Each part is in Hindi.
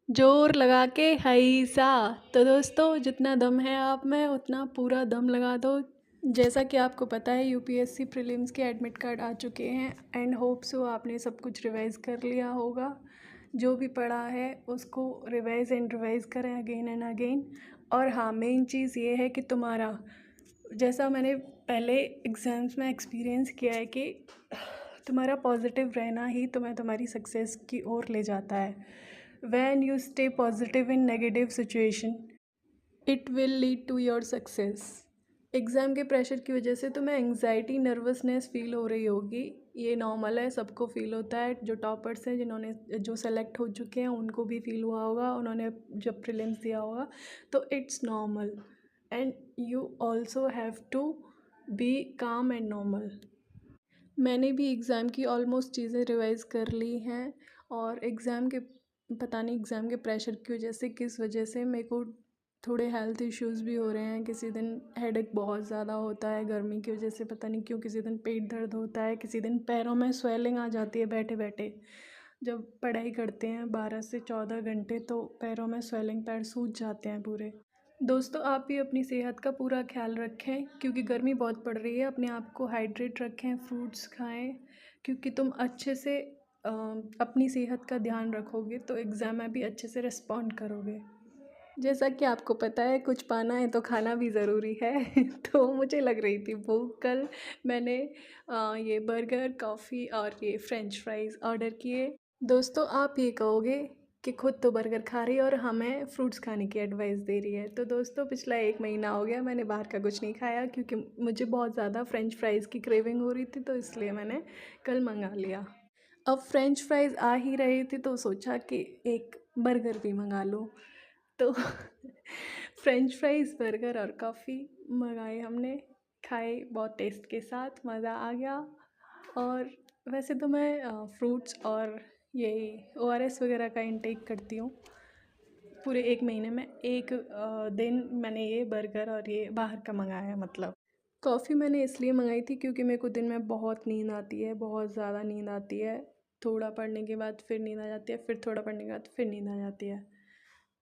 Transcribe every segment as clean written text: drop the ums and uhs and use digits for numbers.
जोर लगा के हईसा। तो दोस्तों, जितना दम है आप में उतना पूरा दम लगा दो। जैसा कि आपको पता है, यूपीएससी प्रीलिम्स के एडमिट कार्ड आ चुके हैं एंड होप सो आपने सब कुछ रिवाइज़ कर लिया होगा। जो भी पढ़ा है उसको रिवाइज़ एंड रिवाइज़ करें अगेन एंड अगेन। और हाँ, मेन चीज़ ये है कि तुम्हारा, जैसा मैंने पहले एग्ज़ाम्स में एक्सपीरियंस किया है, कि तुम्हारा पॉजिटिव रहना ही तुम्हें तुम्हारी सक्सेस की ओर ले जाता है। When you stay positive in negative situation, it will lead to your success. Exam के प्रेशर की वजह से तुम्हें एंग्जाइटी नर्वसनेस फ़ील हो रही होगी। ये नॉर्मल है, सबको फ़ील होता है। जो टॉपर्स हैं, जिन्होंने जो सेलेक्ट हो चुके हैं, उनको भी फ़ील हुआ होगा, उन्होंने जब प्रीलिम्स दिया होगा। तो it's normal and you also have to be calm and normal. मैंने भी एग्ज़ाम की ऑलमोस्ट चीज़ें रिवाइज़ कर ली हैं। और एग्ज़ाम के, पता नहीं एग्ज़ाम के प्रेशर की वजह से किस वजह से मेरे को थोड़े हेल्थ इश्यूज़ भी हो रहे हैं। किसी दिन हेडेक बहुत ज़्यादा होता है गर्मी की वजह से, पता नहीं क्यों। किसी दिन पेट दर्द होता है, किसी दिन पैरों में स्वेलिंग आ जाती है बैठे बैठे। जब पढ़ाई करते हैं 12 से 14 घंटे तो पैरों में स्वेलिंग, पैर सूज जाते हैं पूरे। दोस्तों, आप भी अपनी सेहत का पूरा ख्याल रखें क्योंकि गर्मी बहुत पड़ रही है। अपने आप को हाइड्रेट रखें, फ्रूट्स खाएं, क्योंकि तुम अच्छे से अपनी सेहत का ध्यान रखोगे तो एग्ज़ाम में भी अच्छे से रिस्पॉन्ड करोगे। जैसा कि आपको पता है, कुछ पाना है तो खाना भी ज़रूरी है। तो मुझे लग रही थी भूख। कल मैंने ये बर्गर, कॉफ़ी और ये फ्रेंच फ्राइज़ ऑर्डर किए। दोस्तों, आप ये कहोगे कि खुद तो बर्गर खा रही है और हमें फ्रूट्स खाने की एडवाइस दे रही है। तो दोस्तों, पिछला 1 महीना हो गया मैंने बाहर का कुछ नहीं खाया, क्योंकि मुझे बहुत ज़्यादा फ्रेंच फ्राइज़ की क्रेविंग हो रही थी, तो इसलिए मैंने कल मंगा लिया। अब फ्रेंच फ्राइज़ आ ही रही थी तो सोचा कि एक बर्गर भी मंगा लूँ। तो फ्रेंच फ्राइज़, बर्गर और कॉफ़ी मंगाए हमने, खाए बहुत टेस्ट के साथ, मज़ा आ गया। और वैसे तो मैं फ्रूट्स और ये ओआरएस वगैरह का इंटेक करती हूँ। पूरे 1 महीने में एक दिन मैंने ये बर्गर और ये बाहर का मंगाया है। मतलब कॉफ़ी मैंने इसलिए मंगाई थी क्योंकि मेरे को दिन में बहुत नींद आती है, बहुत ज़्यादा नींद आती है। थोड़ा पढ़ने के बाद फिर नींद आ जाती है, फिर थोड़ा पढ़ने के बाद फिर नींद आ जाती है।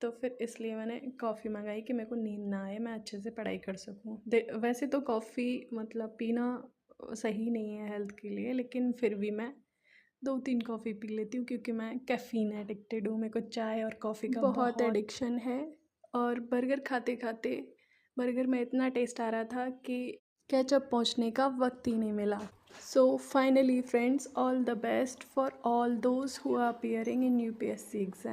तो फिर इसलिए मैंने कॉफ़ी मंगाई कि मेरे को नींद ना आए, मैं अच्छे से पढ़ाई कर सकूँ। वैसे तो कॉफ़ी मतलब पीना सही नहीं है हेल्थ के लिए, लेकिन फिर भी मैं 2-3 कॉफ़ी पी लेती हूँ क्योंकि मैं कैफ़ीन एडिक्टेड हूँ। मेरे को चाय और कॉफ़ी का बहुत एडिक्शन है। और बर्गर खाते-खाते बर्गर में इतना टेस्ट आ रहा था कि केचअप पहुँचने का वक़्त ही नहीं मिला। So finally friends, all the best for all those who are appearing in UPSC exam.